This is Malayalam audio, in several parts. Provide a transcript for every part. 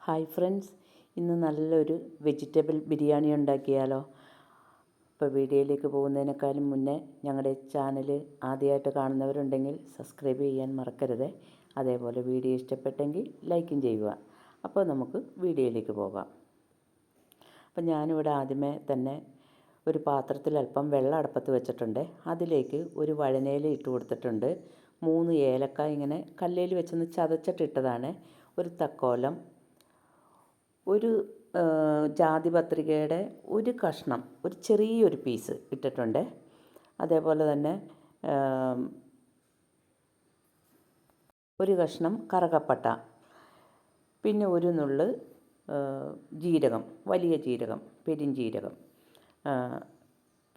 ഹായ് ഫ്രണ്ട്സ്, ഇന്ന് നല്ലൊരു വെജിറ്റബിൾ ബിരിയാണി ഉണ്ടാക്കിയാലോ. ഇപ്പോൾ വീഡിയോയിലേക്ക് പോകുന്നതിനേക്കാളും മുന്നേ ഞങ്ങളുടെ ചാനൽ ആദ്യമായിട്ട് കാണുന്നവരുണ്ടെങ്കിൽ സബ്സ്ക്രൈബ് ചെയ്യാൻ മറക്കരുത്. അതേപോലെ വീഡിയോ ഇഷ്ടപ്പെട്ടെങ്കിൽ ലൈക്കും ചെയ്യുക. അപ്പോൾ നമുക്ക് വീഡിയോയിലേക്ക് പോകാം. അപ്പോൾ ഞാനിവിടെ ആദ്യമേ തന്നെ ഒരു പാത്രത്തിൽ അല്പം വെള്ളം അടുപ്പത്ത് വെച്ചിട്ടുണ്ട്. അതിലേക്ക് ഒരു വഴനയില ഇട്ട് കൊടുത്തിട്ടുണ്ട്. 3 ഏലക്കായ ഇങ്ങനെ കല്ലേൽ വെച്ചൊന്ന് ചതച്ചിട്ടിട്ടതാണ്. ഒരു തക്കോലം, ഒരു ജാതി പത്രികയുടെ ഒരു കഷ്ണം, ഒരു ചെറിയൊരു പീസ് ഇട്ടിട്ടുണ്ട്. അതേപോലെ തന്നെ ഒരു കഷ്ണം കറുകപ്പട്ട, പിന്നെ ഒരു നുള്ള് ജീരകം, വലിയ ജീരകം, പെരുംജീരകം,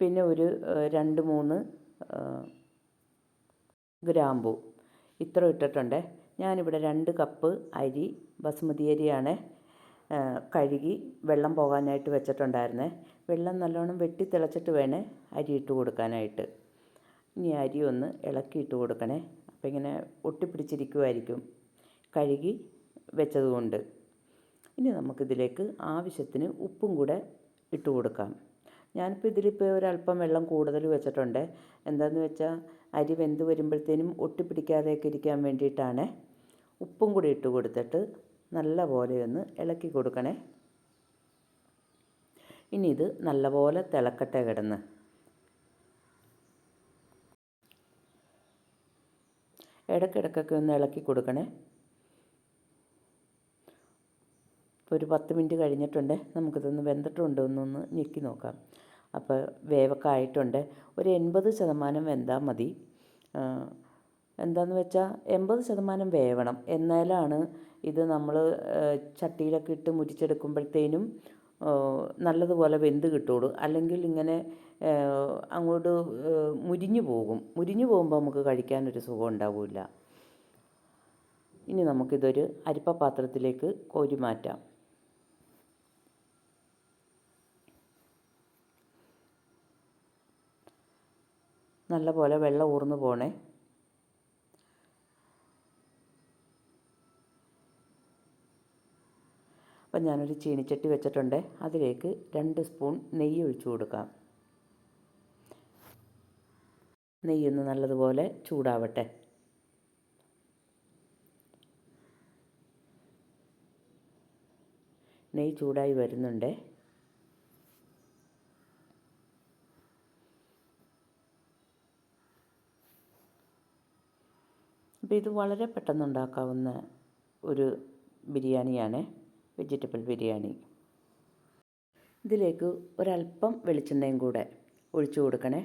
പിന്നെ ഒരു 2-3 ഗ്രാമ്പു, ഇത്ര ഇട്ടിട്ടുണ്ട്. ഞാനിവിടെ 2 കപ്പ് അരി, ബസുമതി അരിയാണ്, കഴുകി വെള്ളം പോകാനായിട്ട് വെച്ചിട്ടുണ്ടായിരുന്നേ. വെള്ളം നല്ലോണം വെട്ടി തിളച്ചിട്ട് വേണേ അരി ഇട്ട് കൊടുക്കാനായിട്ട്. ഇനി അരി ഒന്ന് ഇളക്കിയിട്ട് കൊടുക്കണേ. അപ്പോൾ ഇങ്ങനെ ഒട്ടിപ്പിടിച്ചിരിക്കുമായിരിക്കും കഴുകി വെച്ചതുകൊണ്ട്. ഇനി നമുക്കിതിലേക്ക് ആവശ്യത്തിന് ഉപ്പും കൂടെ ഇട്ട് കൊടുക്കാം. ഞാനിപ്പോൾ ഇതിലിപ്പോൾ ഒരല്പം വെള്ളം കൂടുതൽ വെച്ചിട്ടുണ്ട്. എന്താണെന്ന് വെച്ചാൽ അരി വെന്ത് വരുമ്പോഴത്തേനും ഒട്ടിപ്പിടിക്കാതെയൊക്കെ ഇരിക്കാൻ വേണ്ടിയിട്ടാണ്. ഉപ്പും കൂടി ഇട്ട് കൊടുത്തിട്ട് നല്ലപോലെ ഒന്ന് ഇളക്കി കൊടുക്കണേ. ഇനി ഇത് നല്ലപോലെ തിളക്കട്ടെ കിടന്ന്. ഇടയ്ക്കിടയ്ക്കൊക്കെ ഒന്ന് ഇളക്കി കൊടുക്കണേ. ഇപ്പോൾ ഒരു 10 മിനിറ്റ് കഴിഞ്ഞിട്ടുണ്ട്. നമുക്കിതൊന്ന് വെന്തിട്ടുണ്ടോ എന്നൊന്ന് ഞെക്കി നോക്കാം. അപ്പോൾ വേവൊക്കെ ആയിട്ടുണ്ട്. ഒരു 80% വെന്താൽ മതി. എന്താണെന്ന് വെച്ചാൽ 80% വേവണം. എന്നാലാണ് ഇത് നമ്മൾ ചട്ടിയിലൊക്കെ ഇട്ട് മുരിച്ചെടുക്കുമ്പോഴത്തേനും നല്ലതുപോലെ വെന്ത് കിട്ടുള്ളൂ. അല്ലെങ്കിൽ ഇങ്ങനെ അങ്ങോട്ട് മുരിഞ്ഞു പോകുമ്പോൾ നമുക്ക് കഴിക്കാനൊരു സുഖം ഉണ്ടാവില്ല. ഇനി നമുക്കിതൊരു അരിപ്പ പാത്രത്തിലേക്ക് കോരി മാറ്റാം. നല്ലപോലെ വെള്ളം ഊർന്നു പോണേ. അപ്പം ഞാനൊരു ചീനിച്ചട്ടി വെച്ചിട്ടുണ്ട്. അതിലേക്ക് 2 സ്പൂൺ നെയ്യ് ഒഴിച്ചു കൊടുക്കാം. നെയ്യൊന്ന് നല്ലതുപോലെ ചൂടാവട്ടെ. നെയ്യ് ചൂടായി വരുന്നുണ്ട്. അപ്പോൾ ഇത് വളരെ പെട്ടെന്ന് ഉണ്ടാക്കാവുന്ന ഒരു ബിരിയാണിയാണ്, വെജിറ്റബിൾ ബിരിയാണി. ഇതിലേക്ക് ഒരല്പം വെളിച്ചെണ്ണയും കൂടെ ഒഴിച്ചു കൊടുക്കണേ.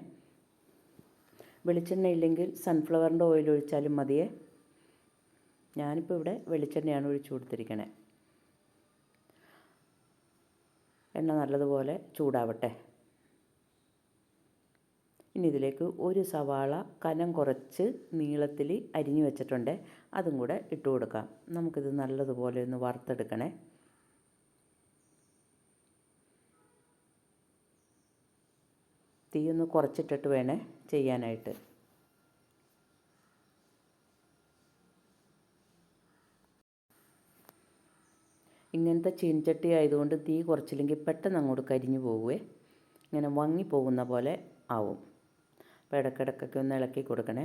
വെളിച്ചെണ്ണ ഇല്ലെങ്കിൽ സൺഫ്ലവറിൻ്റെ ഓയിൽ ഒഴിച്ചാലും മതിയേ. ഞാനിപ്പോൾ ഇവിടെ വെളിച്ചെണ്ണയാണ് ഒഴിച്ചു കൊടുത്തിരിക്കണേ. എണ്ണ നല്ലതുപോലെ ചൂടാവട്ടെ. ഇനി ഇതിലേക്ക് ഒരു സവാള കനം കുറച്ച് നീളത്തിൽ അരിഞ്ഞു വെച്ചിട്ടുണ്ട്. അതും കൂടെ ഇട്ട് കൊടുക്കാം. നമുക്കിത് നല്ലതുപോലെ ഒന്ന് വറുത്തെടുക്കണേ. തീ ഒന്ന് കുറച്ചിട്ടിട്ട് വേണേ ചെയ്യാനായിട്ട്. ഇങ്ങനത്തെ ചീൻചട്ടി ആയതുകൊണ്ട് തീ കുറച്ചില്ലെങ്കിൽ പെട്ടെന്ന് അങ്ങോട്ട് കരിഞ്ഞു പോവുകയെ, ഇങ്ങനെ വങ്ങിപ്പോകുന്ന പോലെ ആവും. അപ്പോൾ ഇടയ്ക്കിടയ്ക്കൊക്കെ ഒന്ന് ഇളക്കി കൊടുക്കണേ.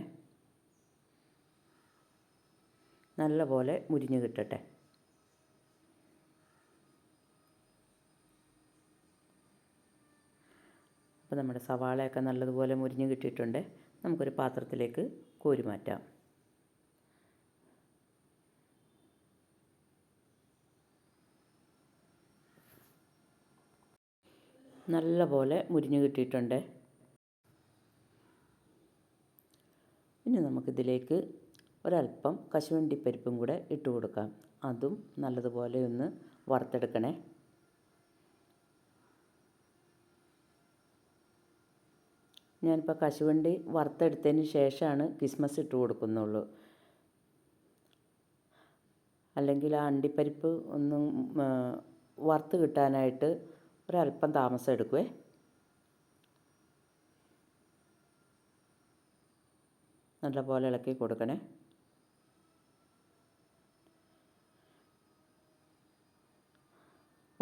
നല്ല പോലെ മുരിഞ്ഞ് കിട്ടട്ടെ. അപ്പോൾ നമ്മുടെ സവാളയൊക്കെ നല്ലതുപോലെ മുരിഞ്ഞ് കിട്ടിയിട്ടുണ്ട്. നമുക്കൊരു പാത്രത്തിലേക്ക് കോരി മാറ്റാം. നല്ല പോലെ മുരിഞ്ഞ് കിട്ടിയിട്ടുണ്ട്. ഇനി നമുക്കിതിലേക്ക് ഒരല്പം കശുവണ്ടിപ്പരിപ്പും കൂടെ ഇട്ട് കൊടുക്കാം. അതും നല്ലതുപോലെ ഒന്ന് വറുത്തെടുക്കണേ. ഞാനിപ്പോൾ കശുവണ്ടി വറുത്തെടുത്തതിന് ശേഷമാണ് കിസ്മസ് ഇട്ട് കൊടുക്കുന്നുള്ളൂ. അല്ലെങ്കിൽ ആ അണ്ടിപ്പരിപ്പ് ഒന്നും വറുത്ത് കിട്ടാനായിട്ട് ഒരല്പം താമസം എടുക്കുവേ. നല്ലപോലെ ഇളക്കി കൊടുക്കണേ.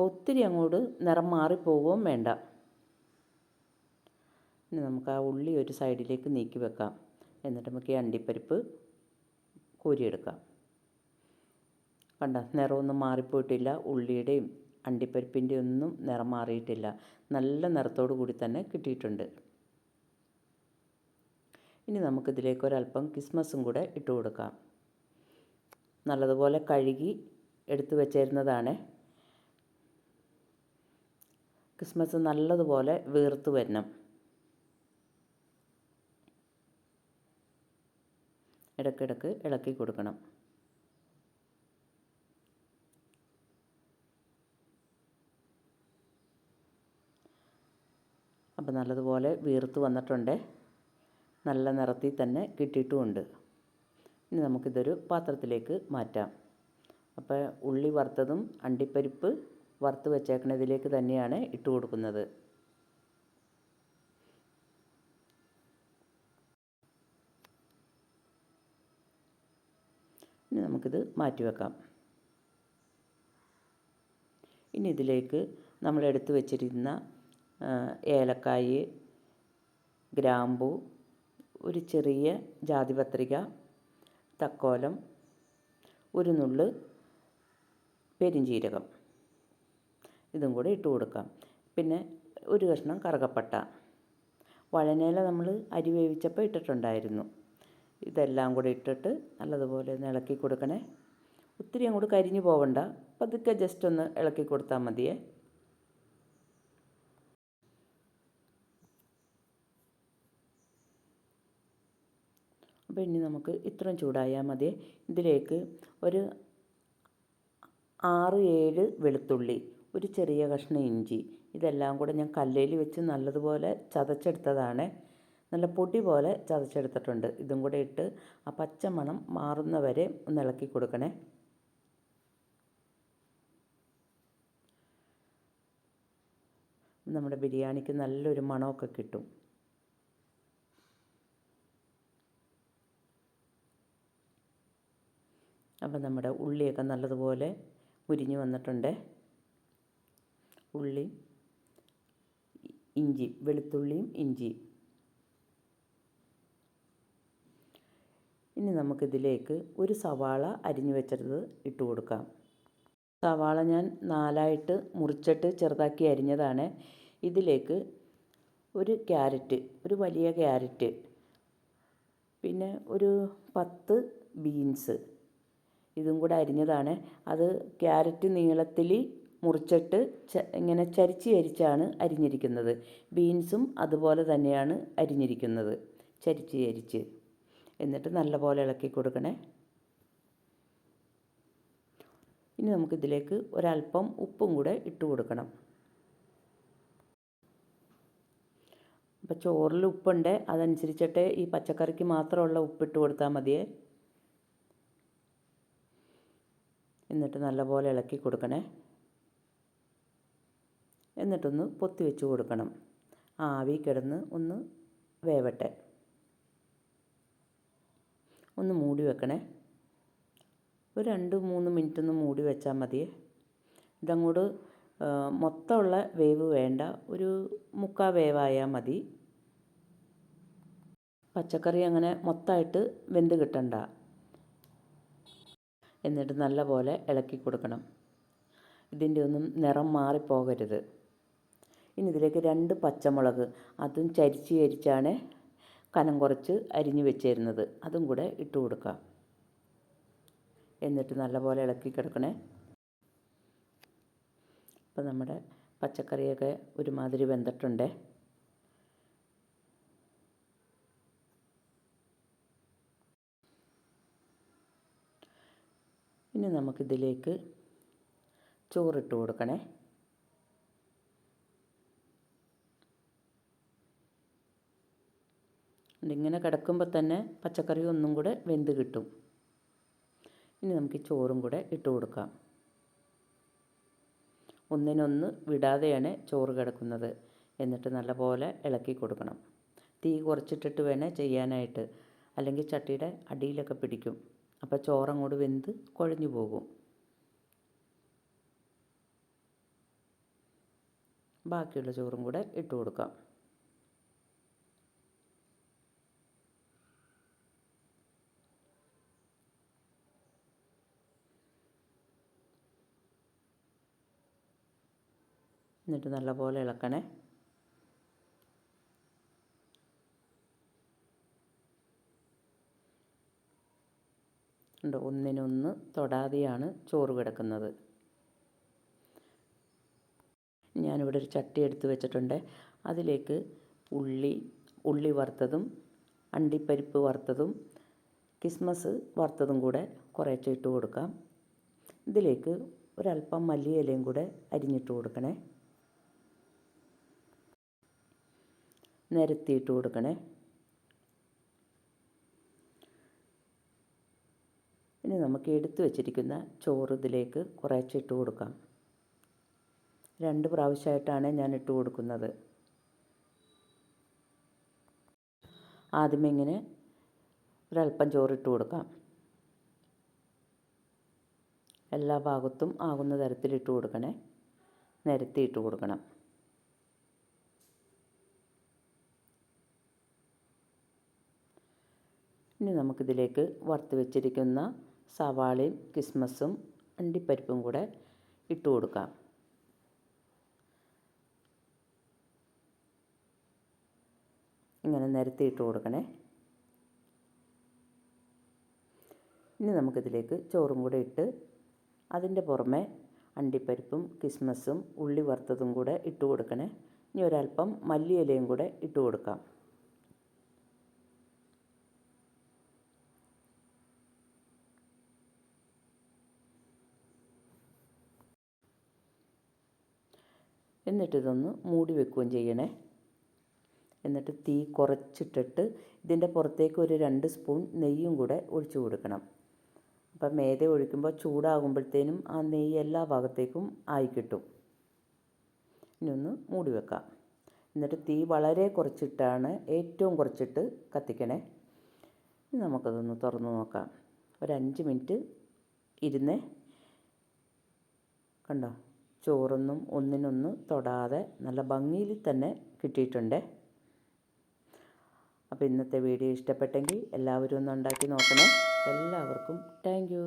അപ്പോൾ ഒത്തിരി അങ്ങോട്ട് നിറം മാറിപ്പോവുകയും വേണ്ട. ഇനി നമുക്ക് ആ ഉള്ളി ഒരു സൈഡിലേക്ക് നീക്കി വെക്കാം. എന്നിട്ട് നമുക്ക് ഈ അണ്ടിപ്പരിപ്പ് കോരിയെടുക്കാം. കണ്ട, നിറമൊന്നും മാറിപ്പോയിട്ടില്ല. ഉള്ളിയുടെയും അണ്ടിപ്പരിപ്പിൻ്റെ ഒന്നും നിറം മാറിയിട്ടില്ല. നല്ല നിറത്തോടു കൂടി തന്നെ കിട്ടിയിട്ടുണ്ട്. ഇനി നമുക്കിതിലേക്ക് ഒരല്പം കിസ്മസും കൂടെ ഇട്ട് കൊടുക്കാം. നല്ലതുപോലെ കഴുകി എടുത്ത് വെച്ചിരുന്നതാണ്. കിസ്മസ് നല്ലതുപോലെ വീർത്ത് വരണം. ഇടയ്ക്കിടയ്ക്ക് ഇളക്കി കൊടുക്കണം. അപ്പോൾ നല്ലതുപോലെ വീർത്ത് വന്നിട്ടുണ്ട്. നല്ല നിറത്തിൽ തന്നെ കിട്ടിയിട്ടുമുണ്ട്. ഇനി നമുക്കിതൊരു പാത്രത്തിലേക്ക് മാറ്റാം. അപ്പോൾ ഉള്ളി വറുത്തതും അണ്ടിപ്പരിപ്പ് വറുത്ത് വെച്ചേക്കണതിലേക്ക് തന്നെയാണ് ഇട്ട് കൊടുക്കുന്നത്. ഇനി നമുക്കിത് മാറ്റി വെക്കാം. ഇനി ഇതിലേക്ക് നമ്മൾ എടുത്തു വെച്ചിരുന്ന ഏലക്കായ്, ഗ്രാമ്പൂ, ഒരു ചെറിയ ജാതിപത്രിക, തക്കോലം, ഒരു നുള്ള് പെരിഞ്ചീരകം, ഇതും കൂടെ ഇട്ട് കൊടുക്കാം. പിന്നെ ഒരു കഷ്ണം കറുകപ്പട്ട. വഴനയില നമ്മൾ അരി വേവിച്ചപ്പോൾ ഇട്ടിട്ടുണ്ടായിരുന്നു. ഇതെല്ലാം കൂടെ ഇട്ടിട്ട് നല്ലതുപോലെ ഒന്ന് ഇളക്കി കൊടുക്കണേ. ഒത്തിരി അങ്ങോട്ട് കരിഞ്ഞു പോവണ്ട. പതുക്കെ ജസ്റ്റ് ഒന്ന് ഇളക്കി കൊടുത്താൽ മതിയേ. അപ്പോൾ ഇനി നമുക്ക് ഇത്രയും ചൂടായാൽ മതി. ഇതിലേക്ക് ഒരു 6-7 വെളുത്തുള്ളി, ഒരു ചെറിയ കഷ്ണം ഇഞ്ചി, ഇതെല്ലാം കൂടെ ഞാൻ കല്ലിൽ വെച്ച് നല്ലതുപോലെ ചതച്ചെടുത്തതാണ്. നല്ല പൊടി പോലെ ചതച്ചെടുത്തിട്ടുണ്ട്. ഇതും കൂടെ ഇട്ട് ആ പച്ചമണം മാറുന്നവരെ ഒന്ന് ഇളക്കി കൊടുക്കണേ. നമ്മുടെ ബിരിയാണിക്ക് നല്ലൊരു മണമൊക്കെ കിട്ടും. അപ്പം നമ്മുടെ ഉള്ളിയൊക്കെ നല്ലതുപോലെ മുരിഞ്ഞ് വന്നിട്ടുണ്ട്. ഉള്ളി, ഇഞ്ചി, വെളുത്തുള്ളിയും ഇഞ്ചിയും. ഇനി നമുക്കിതിലേക്ക് ഒരു സവാള അരിഞ്ഞു വെച്ചത് ഇട്ട് കൊടുക്കാം. സവാള ഞാൻ 4ആയിട്ട് മുറിച്ചിട്ട് ചെറുതാക്കി അരിഞ്ഞതാണ്. ഇതിലേക്ക് ഒരു ക്യാരറ്റ്, ഒരു വലിയ ക്യാരറ്റ്, പിന്നെ ഒരു 10 ബീൻസ്, ഇതും കൂടെ അരിഞ്ഞതാണ്. അത് ക്യാരറ്റ് നീളത്തിൽ മുറിച്ചിട്ട് ഇങ്ങനെ ചരിച്ചാണ് അരിഞ്ഞിരിക്കുന്നത്. ബീൻസും അതുപോലെ തന്നെയാണ് അരിഞ്ഞിരിക്കുന്നത്, ചരിച്ച്. എന്നിട്ട് നല്ലപോലെ ഇളക്കി കൊടുക്കണേ. ഇനി നമുക്കിതിലേക്ക് ഒരല്പം ഉപ്പും കൂടെ ഇട്ട് കൊടുക്കണം. അപ്പോൾ ചോറിൽ ഉപ്പുണ്ട്, അതനുസരിച്ചിട്ട് ഈ പച്ചക്കറിക്ക് മാത്രമുള്ള ഉപ്പിട്ട് കൊടുത്താൽ മതിയേ. എന്നിട്ട് നല്ലപോലെ ഇളക്കി കൊടുക്കണേ. എന്നിട്ടൊന്ന് പൊത്തി വെച്ച് കൊടുക്കണം. ആവി കിടന്ന് ഒന്ന് വേവട്ടെ. ഒന്ന് മൂടി വെക്കണേ. ഒരു 2-3 മിനിറ്റ് ഒന്ന് മൂടി വെച്ചാൽ മതിയേ. ഇതങ്ങോട്ട് മൊത്തമുള്ള വേവ് വേണ്ട, ഒരു 1/4 വേവായാൽ മതി. പച്ചക്കറി അങ്ങനെ മൊത്തമായിട്ട് വെന്ത് കിട്ടണ്ട. എന്നിട്ട് നല്ലപോലെ ഇളക്കി കൊടുക്കണം. ഇതിൻ്റെ ഒന്നും നിറം മാറിപ്പോകരുത്. ഇനി ഇതിലേക്ക് 2 പച്ചമുളക്, അതും ചരിച്ചാണ് കനം കുറച്ച് അരിഞ്ഞ് വെച്ചിരുന്നത്, അതും കൂടെ ഇട്ട് കൊടുക്കാം. എന്നിട്ട് നല്ലപോലെ ഇളക്കി കിടക്കണേ. അപ്പോൾ നമ്മുടെ പച്ചക്കറിയൊക്കെ ഒരുമാതിരി വെന്തിട്ടുണ്ട്. ഇനി നമുക്കിതിലേക്ക് ചോറിട്ട് കൊടുക്കണേ. ഇങ്ങനെ കിടക്കുമ്പോൾ തന്നെ പച്ചക്കറി ഒന്നും കൂടെ വെന്ത് കിട്ടും. ഇനി നമുക്ക് ഈ ചോറും കൂടെ ഇട്ട് കൊടുക്കാം. ഒന്നിനൊന്ന് വിടാതെയാണ് ചോറ് കിടക്കുന്നത്. എന്നിട്ട് നല്ലപോലെ ഇളക്കി കൊടുക്കണം. തീ കുറച്ചിട്ടിട്ട് വേണേൽ ചെയ്യാനായിട്ട്, അല്ലെങ്കിൽ ചട്ടിയുടെ അടിയിലൊക്കെ പിടിക്കും. അപ്പോൾ ചോറങ്ങോട്ട് വെന്ത് കുഴഞ്ഞു പോകും. ബാക്കിയുള്ള ചോറും കൂടെ ഇട്ട് കൊടുക്കാം. എന്നിട്ട് നല്ലപോലെ ഇളക്കണേ. ഉണ്ട്, ഒന്നിനൊന്ന് തൊടാതെയാണ് ചോറ് കിടക്കുന്നത്. ഞാനിവിടെ ഒരു ചട്ടി എടുത്ത് വെച്ചിട്ടുണ്ട്. അതിലേക്ക് ഉള്ളി വറുത്തതും അണ്ടിപ്പരിപ്പ് വറുത്തതും കിസ്മസ് വറുത്തതും കൂടെ കുറേശ്ശെ ഇട്ട് കൊടുക്കാം. ഇതിലേക്ക് ഒരല്പം മല്ലിയിലയും കൂടെ അരിഞ്ഞിട്ട് കൊടുക്കണേ. നിരത്തിയിട്ട് കൊടുക്കണേ. ഇനി നമുക്ക് എടുത്തു വച്ചിരിക്കുന്ന ചോറ് ഇതിലേക്ക് കുറേശ്ശെ ഇട്ട് കൊടുക്കാം. 2 പ്രാവശ്യമായിട്ടാണ് ഞാൻ ഇട്ട് കൊടുക്കുന്നത്. ആദ്യമേ ഇങ്ങനെ ഒരല്പം ചോറിട്ട് കൊടുക്കാം. എല്ലാ ഭാഗത്തും ആകുന്ന തരത്തിലിട്ട് കൊടുക്കണേ. നിരത്തിയിട്ട് കൊടുക്കണം. ഇനി നമുക്കിതിലേക്ക് വറുത്ത് വെച്ചിരിക്കുന്ന സവാളയും കിസ്മസും അണ്ടിപ്പരിപ്പും കൂടെ ഇട്ട് കൊടുക്കാം. ഇങ്ങനെ നിരത്തിയിട്ട് കൊടുക്കണേ. ഇനി നമുക്കിതിലേക്ക് ചോറും കൂടെ ഇട്ട് അതിൻ്റെ പുറമെ അണ്ടിപ്പരിപ്പും കിസ്മസും ഉള്ളി വറുത്തതും കൂടെ ഇട്ട് കൊടുക്കണേ. ഇനി ഒരല്പം മല്ലിയിലയും കൂടെ ഇട്ട് കൊടുക്കാം. എന്നിട്ടിതൊന്ന് മൂടി വെക്കുകയും ചെയ്യണേ. എന്നിട്ട് തീ കുറച്ചിട്ടിട്ട് ഇതിൻ്റെ പുറത്തേക്ക് ഒരു 2 സ്പൂൺ നെയ്യും കൂടെ ഒഴിച്ചു കൊടുക്കണം. അപ്പം മേദ ഒഴിക്കുമ്പോൾ ചൂടാകുമ്പോഴത്തേനും ആ നെയ്യ് എല്ലാ ഭാഗത്തേക്കും ആയി കിട്ടും. ഇനി ഒന്ന് മൂടി വെക്കാം. എന്നിട്ട് തീ വളരെ കുറച്ചിട്ടാണ്, ഏറ്റവും കുറച്ചിട്ട് കത്തിക്കണേ. ഇനി നമുക്കതൊന്ന് തുറന്ന് നോക്കാം. ഒരു 5 മിനിറ്റ് ഇരുന്നേ. കണ്ടോ, ചോറൊന്നും ഒന്നിനൊന്ന് തൊടാതെ നല്ല ഭംഗിയിൽ തന്നെ കിട്ടിയിട്ടുണ്ട്. അപ്പോൾ ഇന്നത്തെ വീഡിയോ ഇഷ്ടപ്പെട്ടെങ്കിൽ എല്ലാവരും ഒന്ന് ഉണ്ടാക്കി നോക്കണേ. എല്ലാവർക്കും താങ്ക് യു.